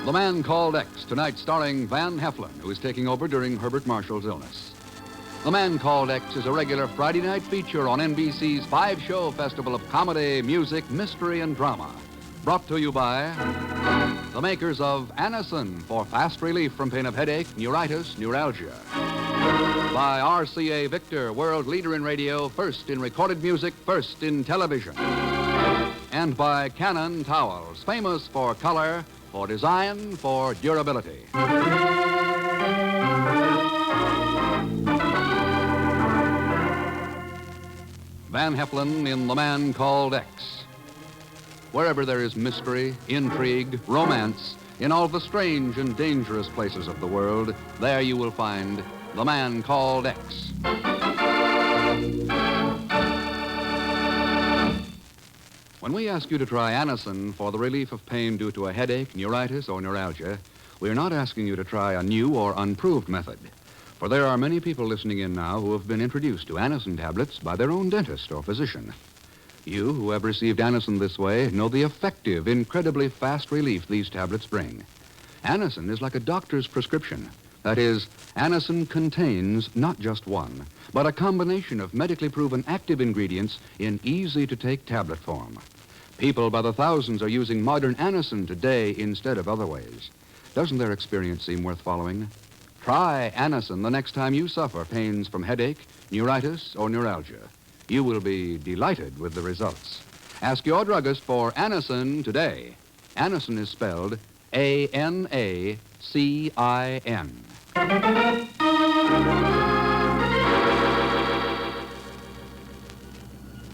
The Man Called X, tonight starring Van Heflin, who is taking over during Herbert Marshall's illness. The Man Called X is a regular Friday night feature on NBC's five-show festival of comedy, music, mystery, and drama. Brought to you by the makers of Anacin for fast relief from pain of headache, neuritis, neuralgia. By RCA Victor, world leader in radio, first in recorded music, first in television. And by Canon Towels, famous for color, for design, for durability. Van Heflin in The Man Called X. Wherever there is mystery, intrigue, romance, in all the strange and dangerous places of the world, there you will find The Man Called X. When we ask you to try Anacin for the relief of pain due to a headache, neuritis, or neuralgia, we're not asking you to try a new or unproved method. For there are many people listening in now who have been introduced to Anacin tablets by their own dentist or physician. You who have received Anacin this way know the effective, incredibly fast relief these tablets bring. Anacin is like a doctor's prescription. That is, Anacin contains not just one, but a combination of medically proven active ingredients in easy-to-take tablet form. People by the thousands are using modern Anacin today instead of other ways. Doesn't their experience seem worth following? Try Anacin the next time you suffer pains from headache, neuritis, or neuralgia. You will be delighted with the results. Ask your druggist for Anacin today. Anacin is spelled A-N-A-C-I-N.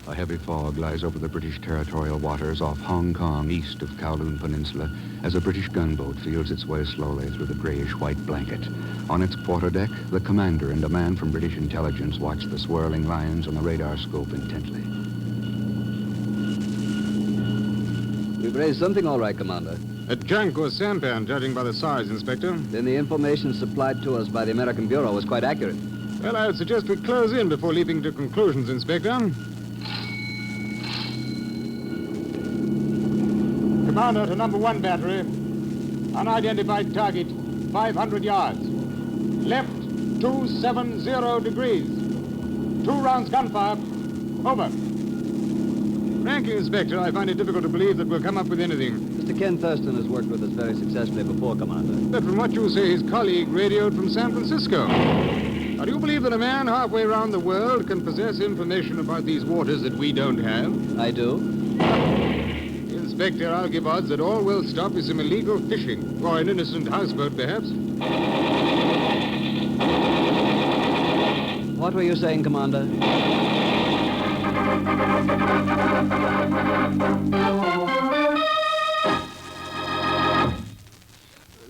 A heavy fog lies over the British territorial waters off Hong Kong, east of Kowloon Peninsula, as a British gunboat feels its way slowly through the grayish-white blanket. On its quarterdeck, the commander and a man from British intelligence watch the swirling lines on the radar scope intently. We've raised something all right, Commander. A junk or sampan, judging by the size, Inspector. Then the information supplied to us by the American Bureau was quite accurate. Well, I would suggest we close in before leaping to conclusions, Inspector. Commander to number 1 battery. Unidentified target, 500 yards. Left, 270 degrees. 2 rounds gunfire. Over. Frankly, Inspector, I find it difficult to believe that we'll come up with anything. Mr. Ken Thurston has worked with us very successfully before, Commander. But from what you say, his colleague radioed from San Francisco. Now, do you believe that a man halfway around the world can possess information about these waters that we don't have? I do. Inspector, I'll give odds that all we'll stop is some illegal fishing, or an innocent houseboat, perhaps. What were you saying, Commander?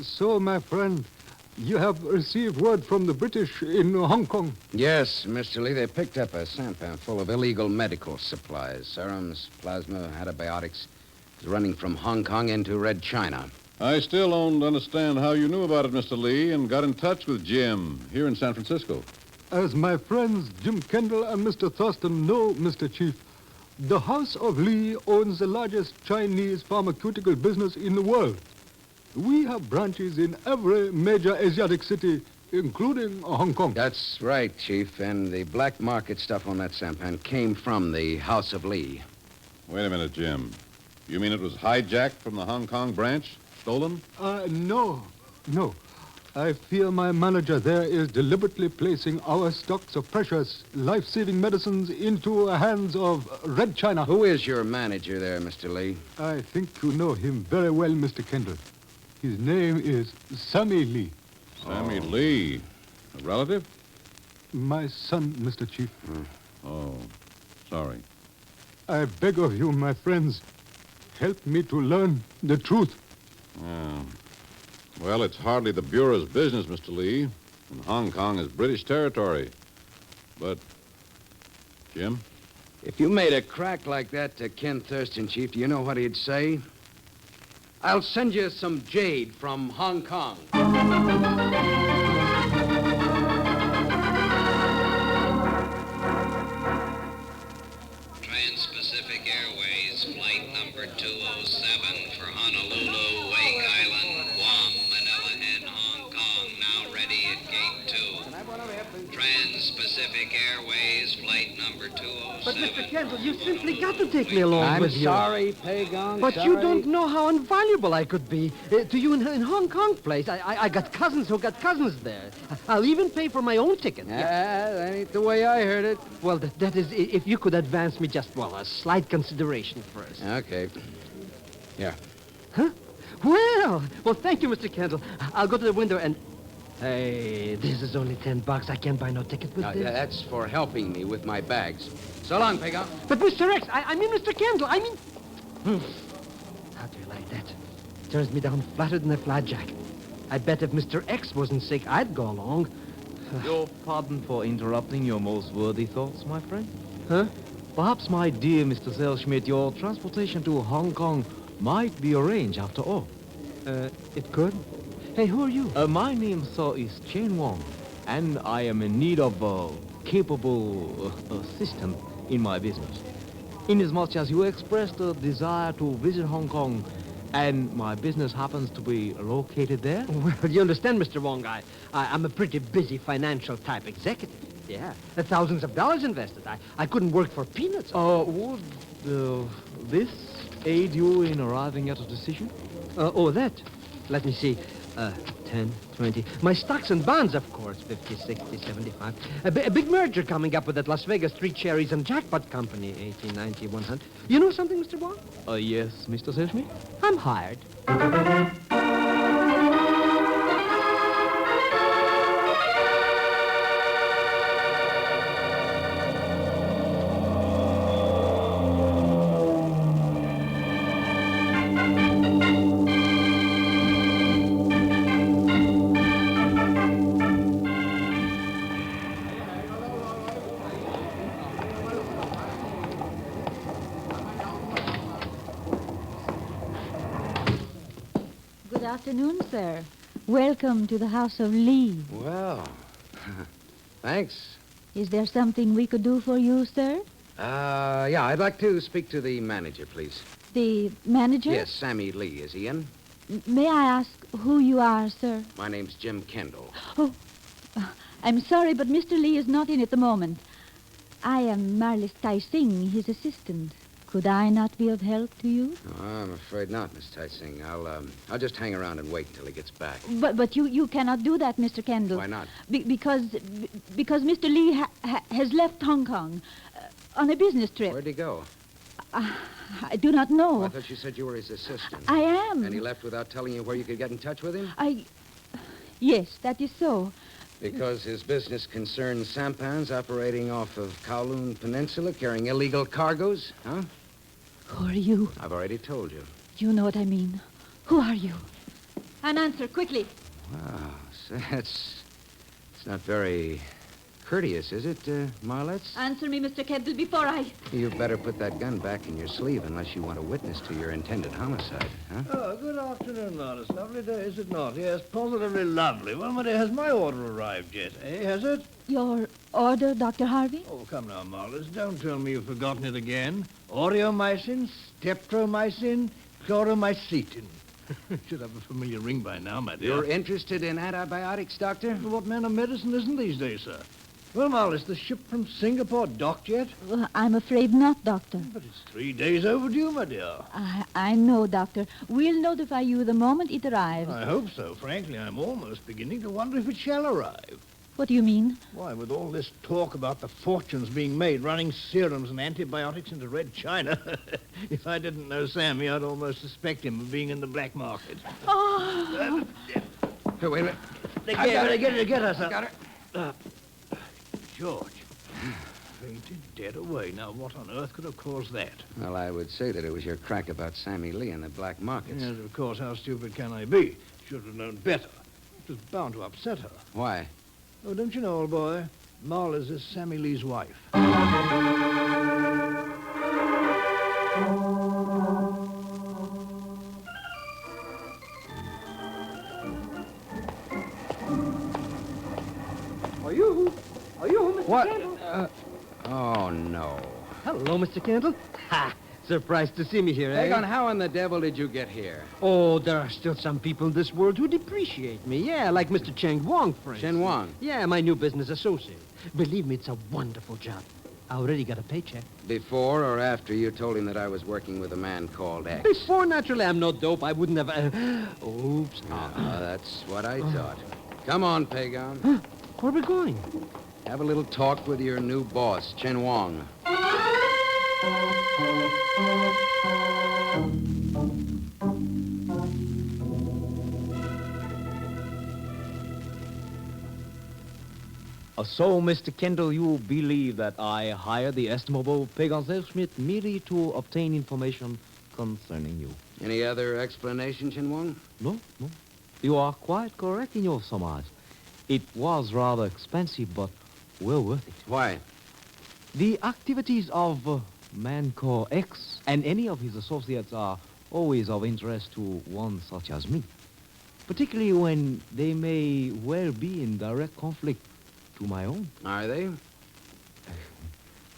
So, my friend, you have received word from the British in Hong Kong? Yes, Mr. Lee. They picked up a sampan full of illegal medical supplies. Serums, plasma, antibiotics. It's running from Hong Kong into Red China. I still don't understand how you knew about it, Mr. Lee, and got in touch with Jim here in San Francisco. As my friends Jim Kendall and Mr. Thurston know, Mr. Chief, the House of Lee owns the largest Chinese pharmaceutical business in the world. We have branches in every major Asiatic city, including Hong Kong. That's right, Chief. And the black market stuff on that sampan came from the House of Lee. Wait a minute, Jim. You mean it was hijacked from the Hong Kong branch? Stolen? No. I fear my manager there is deliberately placing our stocks of precious, life-saving medicines into the hands of Red China. Who is your manager there, Mr. Lee? I think you know him very well, Mr. Kendall. His name is Sammy Lee. Sammy Lee. A relative? My son, Mr. Chief. Oh, sorry. I beg of you, my friends, help me to learn the truth. Yeah. Well, it's hardly the Bureau's business, Mr. Lee. And Hong Kong is British territory. But, Jim? If you made a crack like that to Ken Thurston, Chief, do you know what he'd say? I'll send you some jade from Hong Kong. Trans-Pacific Airways, flight number 207 for Honolulu, Wake Island, Guam. Pacific Airways, flight number 207. But, Mr. Kendall, you simply got to take me along with you. I'm sorry, Pagon. But sorry. you don't know how invaluable I could be to you in Hong Kong, place. I got cousins who got cousins there. I'll even pay for my own ticket. That ain't the way I heard it. Well, that is, if you could advance me just, well, a slight consideration first. Okay. Here. Huh? Well, thank you, Mr. Kendall. I'll go to the window and... Hey, this is only $10. I can't buy no ticket with Now, this. that's for helping me with my bags. So long, Pagon. But, Mr. X, I mean Mr. Kendall, I mean... How do you like that? Turns me down flatter than a flatjack. I bet if Mr. X wasn't sick, I'd go along. Your pardon for interrupting your most worthy thoughts, my friend? Huh? Perhaps, my dear Mr. Selschmidt, your transportation to Hong Kong might be arranged after all. It could? Hey, who are you? My name, sir, is Chen Wang, and I am in need of a capable assistant in my business. Inasmuch as you expressed a desire to visit Hong Kong, and my business happens to be located there. Well, you understand, Mr. Wong, I'm a pretty busy financial type executive. Yeah, thousands of dollars invested. I couldn't work for peanuts. Would this aid you in arriving at a decision? That. Let me see. 10, 20. My stocks and bonds, of course. 50, 60, 75. A big merger coming up with that Las Vegas Street Cherries and Jackpot Company. 80, 90, 100. You know something, Mr. Wong? Yes, Mr. Selschmidt? I'm hired. Good afternoon, sir. Welcome to the House of Lee. Well, thanks. Is there something we could do for you, sir? Yeah, I'd like to speak to the manager, please. The manager? Yes, Sammy Lee. Is he in? May I ask who you are, sir? My name's Jim Kendall. Oh, I'm sorry, but Mr. Lee is not in at the moment. I am Marlis Tai Singh, his assistant. Could I not be of help to you? Oh, I'm afraid not, Miss Tai Singh. I'll just hang around and wait until he gets back. But you cannot do that, Mr. Kendall. Why not? Because Mr. Lee has left Hong Kong on a business trip. Where'd he go? I do not know. Oh, I thought you said you were his assistant. I am. And he left without telling you where you could get in touch with him? Yes, that is so. Because his business concerns sampans operating off of Kowloon Peninsula, carrying illegal cargoes, huh? Who are you? I've already told you. You know what I mean. Who are you? An answer, quickly. Wow, so it's not very courteous, is it, Marlets? Answer me, Mr. Kendall, before I... You better put that gun back in your sleeve unless you want a witness to your intended homicide, huh? Oh, good afternoon, Marlis. Lovely day, is it not? Yes, positively lovely. Well, my dear, has my order arrived yet, eh? Has it? Your order, Dr. Harvey? Oh, come now, Marlis. Don't tell me you've forgotten it again. Aureomycin, streptomycin, chloromycetin. Should have a familiar ring by now, my dear. You're interested in antibiotics, Doctor? What man of medicine isn't these days, sir? Well, Marlis, the ship from Singapore docked yet? Well, I'm afraid not, Doctor. But it's 3 days overdue, my dear. I know, Doctor. We'll notify you the moment it arrives. I hope so. Frankly, I'm almost beginning to wonder if it shall arrive. What do you mean? Why, with all this talk about the fortunes being made running serums and antibiotics into Red China, if I didn't know Sammy, I'd almost suspect him of being in the black market. Oh! Hey, wait a minute. They get her, sir. Got her. George. Fainted dead away. Now, what on earth could have caused that? Well, I would say that it was your crack about Sammy Lee and the black markets. Yes, of course. How stupid can I be? Should have known better. It was bound to upset her. Why? Oh, don't you know, old boy? Marla's is Sammy Lee's wife. Are you, Mr. What? Kendall? Oh, no. Hello, Mr. Kendall. Ha! Surprised to see me here, eh? Hang on, how in the devil did you get here? Oh, there are still some people in this world who'd appreciate me. Yeah, like Mr. Cheng Wong, for instance. Chen Wang? Yeah, my new business associate. Believe me, it's a wonderful job. I already got a paycheck. Before or after you told him that I was working with a man called X? Before, naturally, I'm no dope. I wouldn't have... Oops. That's what I thought. Come on, Pagan. Huh? Where are we going? Have a little talk with your new boss, Chen Wong. So, Mr. Kendall, you believe that I hired the estimable Pagan Schmidt merely to obtain information concerning you? Any other explanation, Chen Wong? No. You are quite correct in your surmise. It was rather expensive, but well worth it. Why? The activities of man called X and any of his associates are always of interest to one such as me, particularly when they may well be in direct conflict to my own. Are they?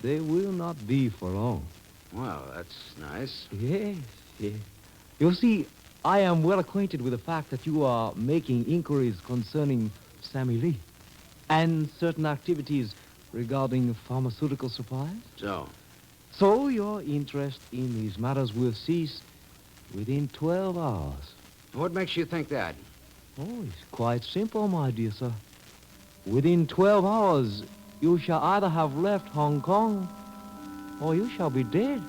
They will not be for long. Well, that's nice. Yes. You see, I am well acquainted with the fact that you are making inquiries concerning Sammy Lee and certain activities regarding pharmaceutical supplies. So your interest in these matters will cease within 12 hours. What makes you think that? Oh, it's quite simple, my dear sir. Within 12 hours, you shall either have left Hong Kong or you shall be dead.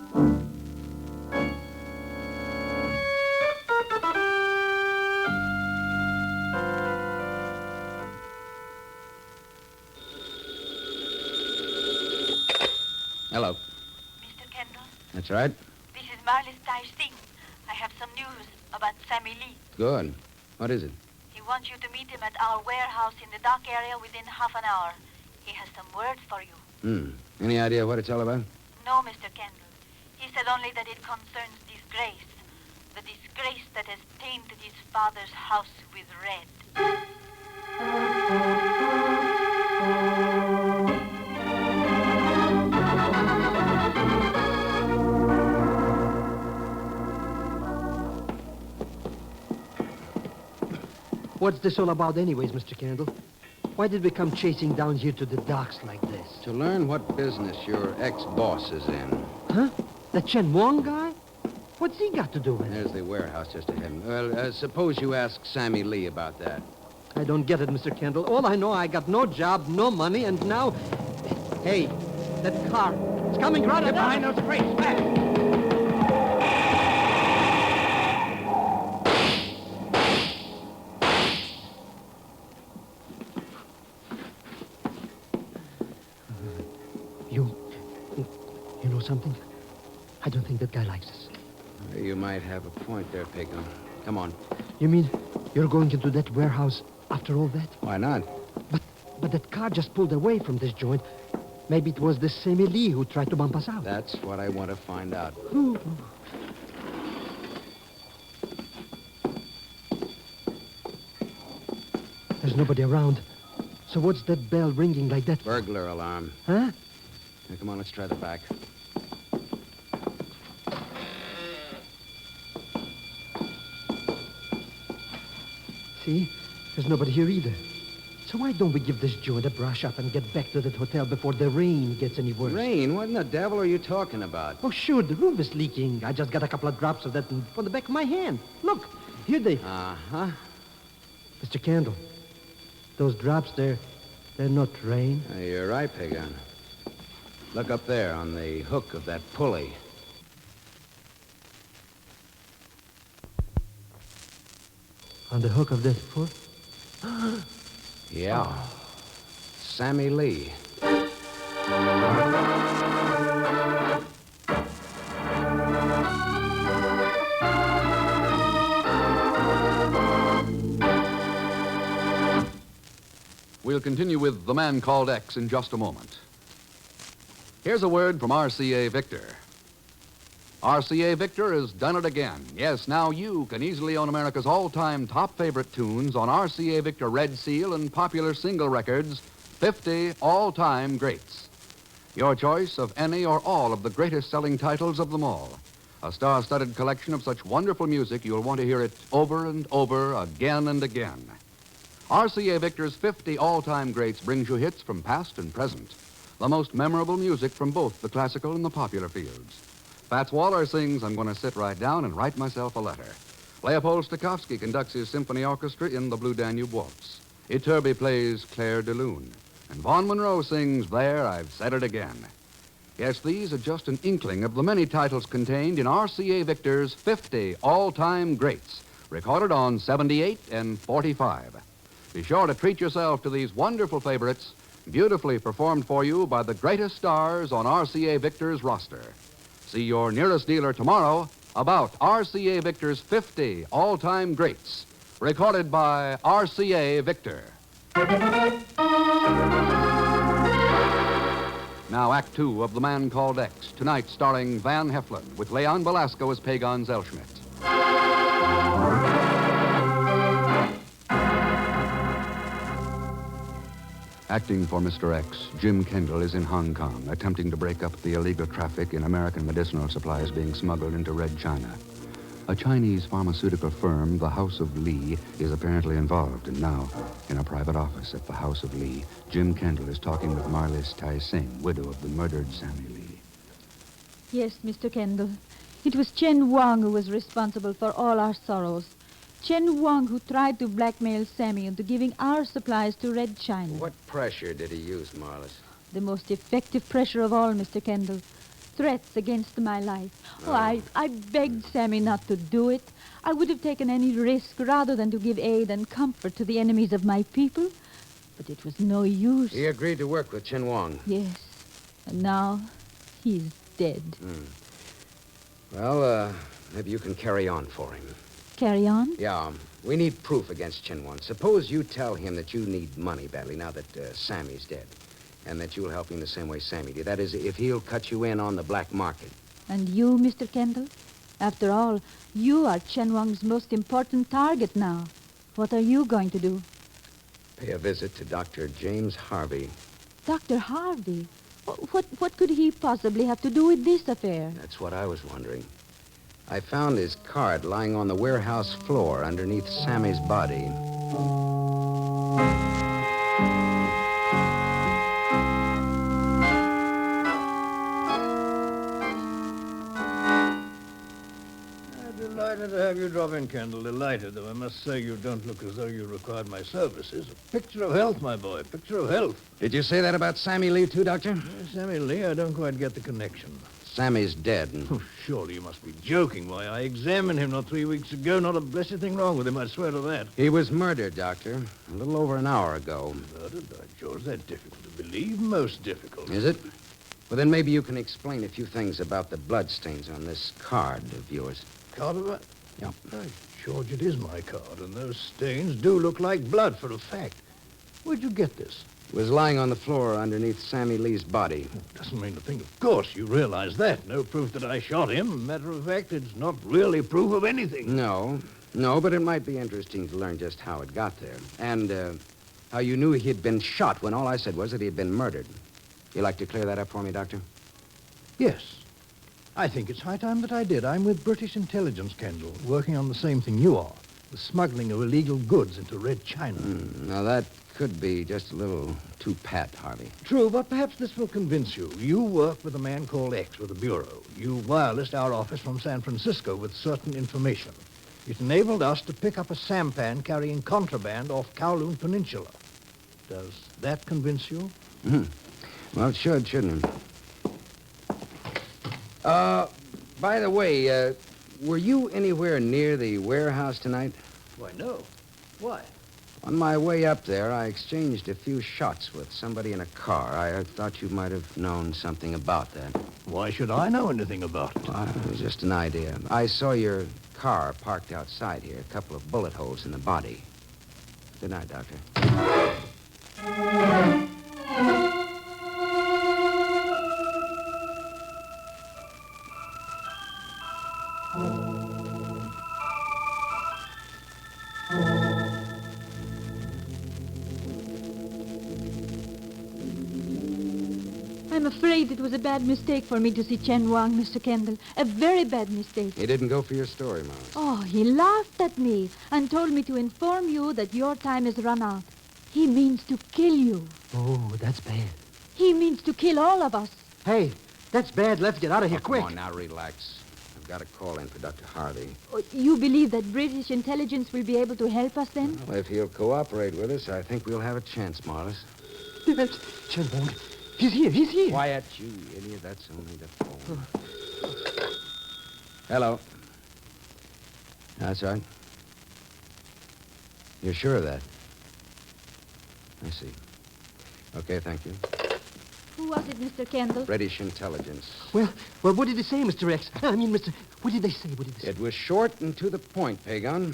Hello. Mr. Kendall, That's right. this is Marlis Tai Singh. I have some news about Sammy Lee. Good. What is it? He wants you to meet him at our warehouse in the dock area within half an hour. He has some words for you. Any idea what it's all about? No, Mr. Kendall. He said only that it concerns disgrace. The disgrace that has tainted his father's house with red. What's this all about anyways, Mr. Kendall? Why did we come chasing down here to the docks like this? To learn what business your ex-boss is in. Huh? That Chen Wong guy? What's he got to do with it? There's the warehouse just ahead. Well, suppose you ask Sammy Lee about that. I don't get it, Mr. Kendall. All I know, I got no job, no money, and now... Hey, that car. It's coming right up behind those crates. Back! You know something? I don't think that guy likes us. You might have a point there, Pagan. Come on. You mean you're going into that warehouse after all that? Why not? But that car just pulled away from this joint. Maybe it was this Sammy Lee who tried to bump us out. That's what I want to find out. There's nobody around. So what's that bell ringing like that? Burglar alarm. Huh? Now, come on, let's try the back. See? There's nobody here either. So why don't we give this joint a brush up and get back to that hotel before the rain gets any worse? Rain? What in the devil are you talking about? Oh, sure, the roof is leaking. I just got a couple of drops of that on the back of my hand. Look, here they... Uh-huh. Mr. Kendall, those drops, they're not rain. You're right, Pagan. Look up there on the hook of that pulley. On the hook of that foot? Yeah. Sammy Lee. We'll continue with The Man Called X in just a moment. Here's a word from RCA Victor. RCA Victor has done it again. Yes, now you can easily own America's all-time top favorite tunes on RCA Victor Red Seal and popular single records, 50 all-time greats. Your choice of any or all of the greatest selling titles of them all. A star-studded collection of such wonderful music you'll want to hear it over and over, again and again. RCA Victor's 50 all-time greats brings you hits from past and present. The most memorable music from both the classical and the popular fields. Fats Waller sings I'm Gonna Sit Right Down and Write Myself a Letter. Leopold Stokowski conducts his symphony orchestra in the Blue Danube Waltz. Iturbe plays Claire de Lune. And Vaughn Monroe sings There, I've Said It Again. Yes, these are just an inkling of the many titles contained in RCA Victor's 50 all-time greats, recorded on 78 and 45. Be sure to treat yourself to these wonderful favorites, beautifully performed for you by the greatest stars on RCA Victor's roster. See your nearest dealer tomorrow about RCA Victor's 50 all-time greats, recorded by RCA Victor. Now, Act Two of The Man Called X, tonight starring Van Heflin, with Leon Belasco as Pagan Zellschmidt. Acting for Mr. X, Jim Kendall is in Hong Kong, attempting to break up the illegal traffic in American medicinal supplies being smuggled into Red China. A Chinese pharmaceutical firm, the House of Lee, is apparently involved, and now, in a private office at the House of Lee, Jim Kendall is talking with Marlis Tai Sing, widow of the murdered Sammy Lee. Yes, Mr. Kendall. It was Chen Wang who was responsible for all our sorrows. Chen Wang who tried to blackmail Sammy into giving our supplies to Red China. What pressure did he use, Marlis? The most effective pressure of all, Mr. Kendall. Threats against my life. Oh, I begged Sammy not to do it. I would have taken any risk rather than to give aid and comfort to the enemies of my people. But it was no use. He agreed to work with Chen Wang. Yes. And now he's dead. Well, maybe you can carry on for him. Carry on? Yeah, we need proof against Chen Wang. Suppose you tell him that you need money badly now that Sammy's dead, and that you'll help him the same way Sammy did. That is, if he'll cut you in on the black market. And you, Mr. Kendall? After all, you are Chen Wang's most important target now. What are you going to do? Pay a visit to Dr. James Harvey. Dr. Harvey? What could he possibly have to do with this affair? That's what I was wondering. I found his card lying on the warehouse floor underneath Sammy's body. Delighted to have you drop in, Kendall. Delighted, though I must say you don't look as though you required my services. A picture of health, my boy. Picture of health. Did you say that about Sammy Lee, too, Doctor? Sammy Lee, I don't quite get the connection. Sammy's dead. Oh, surely you must be joking. Why, I examined him not 3 weeks ago. Not a blessed thing wrong with him, I swear to that. He was murdered, Doctor, a little over an hour ago. Murdered? By George, that's difficult to believe. Most difficult. Is it? Well, then maybe you can explain a few things about the bloodstains on this card of yours. Card of what? Yeah. By George, it is my card, and those stains do look like blood for a fact. Where'd you get this? It was lying on the floor underneath Sammy Lee's body. Doesn't mean a thing. Of course, you realize that. No proof that I shot him. Matter of fact, it's not really proof of anything. No, but it might be interesting to learn just how it got there. And how you knew he'd been shot when all I said was that he had been murdered. You like to clear that up for me, Doctor? Yes. I think it's high time that I did. I'm with British intelligence, Kendall, working on the same thing you are. The smuggling of illegal goods into Red China. Now, that could be just a little too pat, Harvey. True, but perhaps this will convince you. You work with a man called X with the Bureau. You wirelessed our office from San Francisco with certain information. It enabled us to pick up a sampan carrying contraband off Kowloon Peninsula. Does that convince you? Well, it should, shouldn't it? By the way, were you anywhere near the warehouse tonight? Why, no. Why? On my way up there, I exchanged a few shots with somebody in a car. I thought you might have known something about that. Why should I know anything about it? Well, it was just an idea. I saw your car parked outside here, a couple of bullet holes in the body. Good night, Doctor. I'm afraid it was a bad mistake for me to see Chen Wang, Mr. Kendall. A very bad mistake. He didn't go for your story, Molly. Oh, he laughed at me and told me to inform you that your time is run out. He means to kill you. Oh, that's bad. He means to kill all of us. Hey, that's bad. Let's get out of here quick. Come on, now relax. I've got a call in for Dr. Harvey. Oh, you believe that British intelligence will be able to help us then? Well, if he'll cooperate with us, I think we'll have a chance, Morris. That's Chen Wang. He's here. Quiet, you idiot. That's only the phone. Hello. That's right. You're sure of that? I see. Okay, thank you. Who was it, Mr. Kendall? British intelligence. Well, what did they say, Mr. X? What did they say? It was short and to the point, Pagon.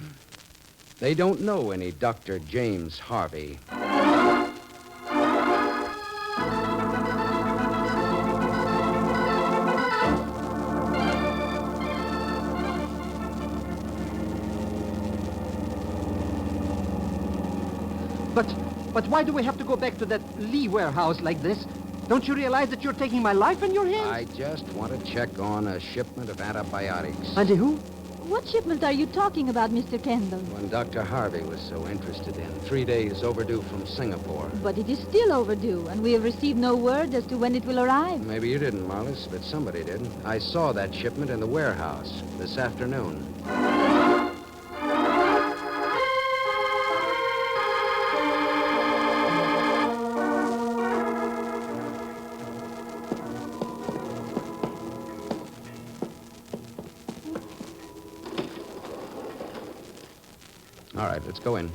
They don't know any Dr. James Harvey. But why do we have to go back to that Lee warehouse like this? Don't you realize that you're taking my life in your hands? I just want to check on a shipment of antibiotics. And who? What shipment are you talking about, Mr. Kendall? One Dr. Harvey was so interested in. 3 days overdue from Singapore. But it is still overdue, and we have received no word as to when it will arrive. Maybe you didn't, Marlis, but somebody did. I saw that shipment in the warehouse this afternoon. All right, let's go in.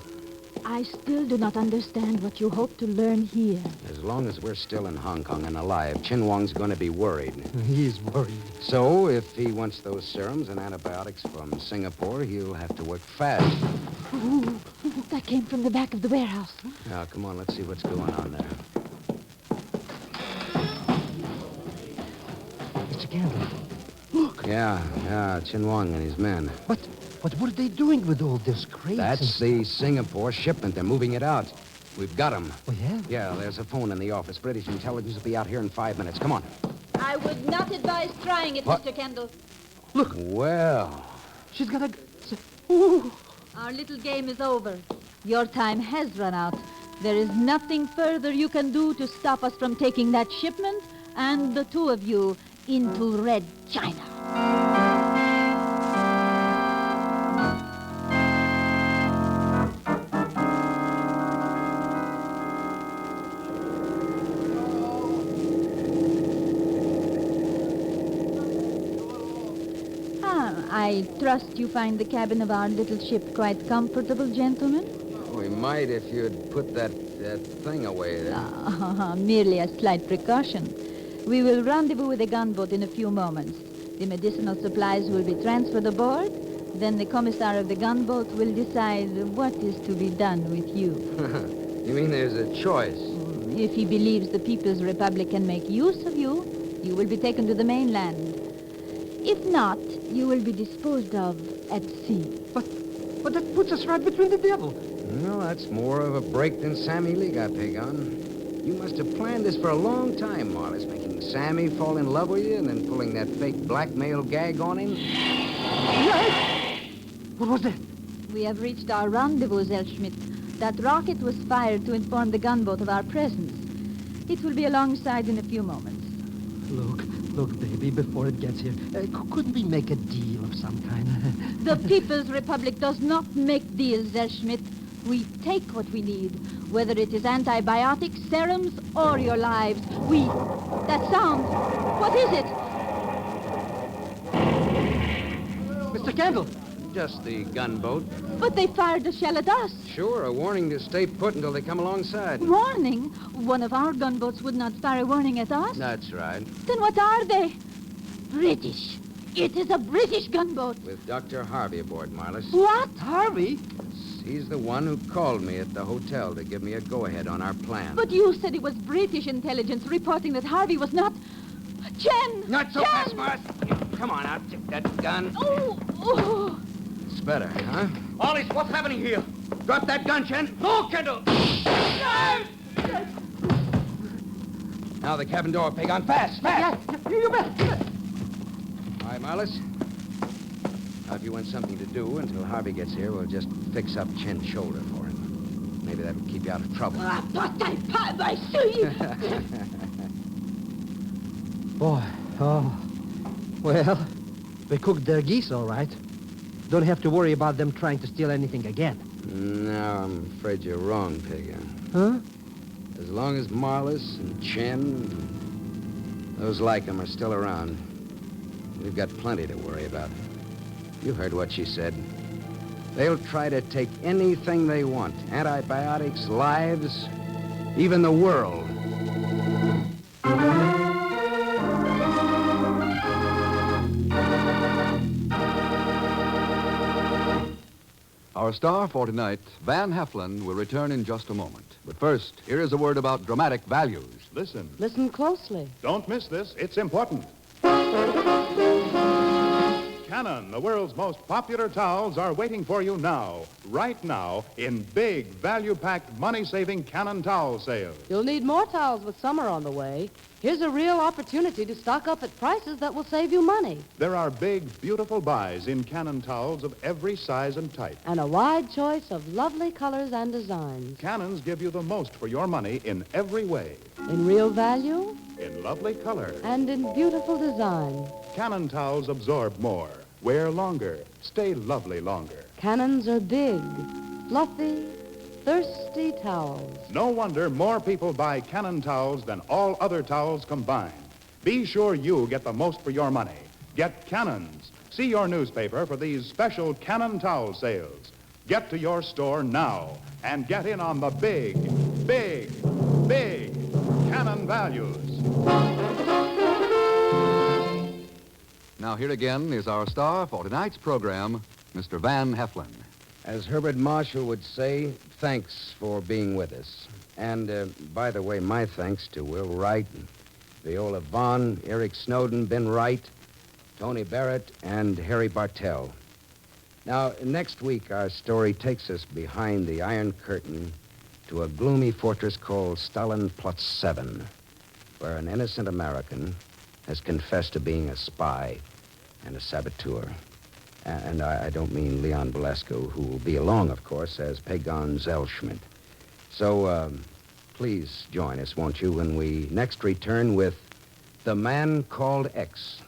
I still do not understand what you hope to learn here. As long as we're still in Hong Kong and alive, Chin Wong's going to be worried. He's worried. So, if he wants those serums and antibiotics from Singapore, he'll have to work fast. Ooh, that came from the back of the warehouse. Now, come on, let's see what's going on there. Mr. Kendall, look. Yeah, Chin Wong and his men. But what are they doing with all this crates? That's the Singapore shipment. They're moving it out. We've got them. Oh, yeah? Yeah, there's a phone in the office. British intelligence will be out here in 5 minutes. Come on. I would not advise trying it, What? Mr. Kendall. Look. Well. She's got a... Ooh. Our little game is over. Your time has run out. There is nothing further you can do to stop us from taking that shipment and the two of you into Red China. I trust you find the cabin of our little ship quite comfortable, gentlemen? We might if you'd put that thing away there. Merely a slight precaution. We will rendezvous with a gunboat in a few moments. The medicinal supplies will be transferred aboard. Then the commissar of the gunboat will decide what is to be done with you. You mean there's a choice? If he believes the People's Republic can make use of you, you will be taken to the mainland. If not, you will be disposed of at sea. But that puts us right between the devil. Well, that's more of a break than Sammy Lee got, Pagon. You must have planned this for a long time, Marlis, making Sammy fall in love with you and then pulling that fake blackmail gag on him. Yes! What was that? We have reached our rendezvous, Zellschmidt. That rocket was fired to inform the gunboat of our presence. It will be alongside in a few moments. Look, baby, before it gets here, couldn't we make a deal of some kind? The People's Republic does not make deals, Zellschmidt. We take what we need, whether it is antibiotics, serums, or your lives. That sound, what is it? Mr. Kendall! Just the gunboat. But they fired a shell at us. Sure, a warning to stay put until they come alongside. Warning? One of our gunboats would not fire a warning at us. That's right. Then what are they? British. It is a British gunboat. With Dr. Harvey aboard, Marlis. What? Harvey? He's the one who called me at the hotel to give me a go-ahead on our plan. But you said it was British intelligence reporting that Harvey was not... Chen! Not so Chen! fast, Morris. Come on, out. Take that gun. Oh! It's better, huh? Alice, what's happening here? Drop that gun, Chen. No, Kendall! Now the cabin door, pig on. Fast, fast! Yeah, you bet. All right, Marlis. Now, if you want something to do until Harvey gets here, we'll just fix up Chen's shoulder for him. Maybe that'll keep you out of trouble. I see you. Boy, oh. Well, they cooked their geese all right. Don't have to worry about them trying to steal anything again. No, I'm afraid you're wrong, pig. Huh? As long as Marlis and Chen and those like him are still around, we've got plenty to worry about. You heard what she said. They'll try to take anything they want. Antibiotics, lives, even the world. Our star for tonight, Van Heflin, will return in just a moment. But first, here is a word about dramatic values. Listen. Listen closely. Don't miss this. It's important. Canon, the world's most popular towels, are waiting for you now, right now, in big, value-packed, money-saving Canon towel sales. You'll need more towels with summer on the way. Here's a real opportunity to stock up at prices that will save you money. There are big, beautiful buys in Canon towels of every size and type. And a wide choice of lovely colors and designs. Canons give you the most for your money in every way. In real value. In lovely color. And in beautiful design. Canon towels absorb more, wear longer, stay lovely longer. Canons are big, fluffy, thirsty towels. No wonder more people buy Canon towels than all other towels combined. Be sure you get the most for your money. Get Canons. See your newspaper for these special Canon towel sales. Get to your store now and get in on the big, big, big Canon values. Now, here again is our star for tonight's program, Mr. Van Heflin. As Herbert Marshall would say, thanks for being with us. And, by the way, my thanks to Will Wright, Viola Vaughn, Eric Snowden, Ben Wright, Tony Barrett, and Harry Bartell. Now, next week, our story takes us behind the Iron Curtain to a gloomy fortress called Stalinplatz 7, where an innocent American has confessed to being a spy and a saboteur. And I don't mean Leon Velasco, who will be along, of course, as Pagon Zellschmidt. So, please join us, won't you, when we next return with The Man Called X.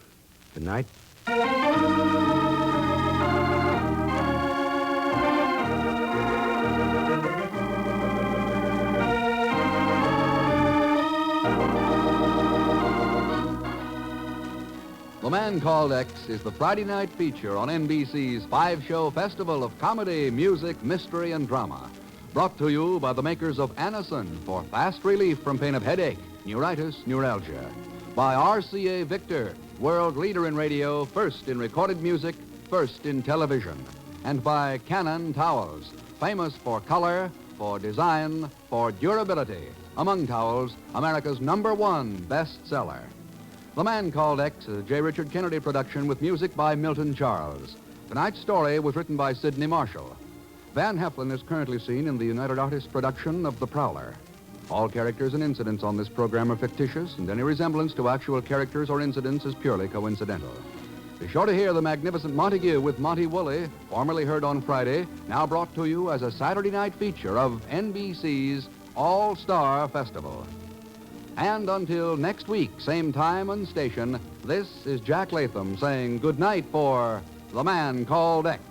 Good night. The Man Called X is the Friday night feature on NBC's five-show festival of comedy, music, mystery, and drama. Brought to you by the makers of Anacin for fast relief from pain of headache, neuritis, neuralgia. By RCA Victor, world leader in radio, first in recorded music, first in television. And by Canon Towels, famous for color, for design, for durability. Among towels, America's #1 bestseller. The Man Called X is a J. Richard Kennedy production with music by Milton Charles. Tonight's story was written by Sidney Marshall. Van Heflin is currently seen in the United Artists production of The Prowler. All characters and incidents on this program are fictitious, and any resemblance to actual characters or incidents is purely coincidental. Be sure to hear the magnificent Montague with Monty Woolley, formerly heard on Friday, now brought to you as a Saturday night feature of NBC's All-Star Festival. And until next week, same time and station, this is Jack Latham saying good night for The Man Called X.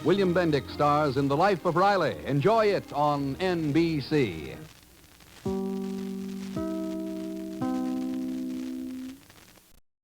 William Bendick stars in The Life of Riley. Enjoy it on NBC.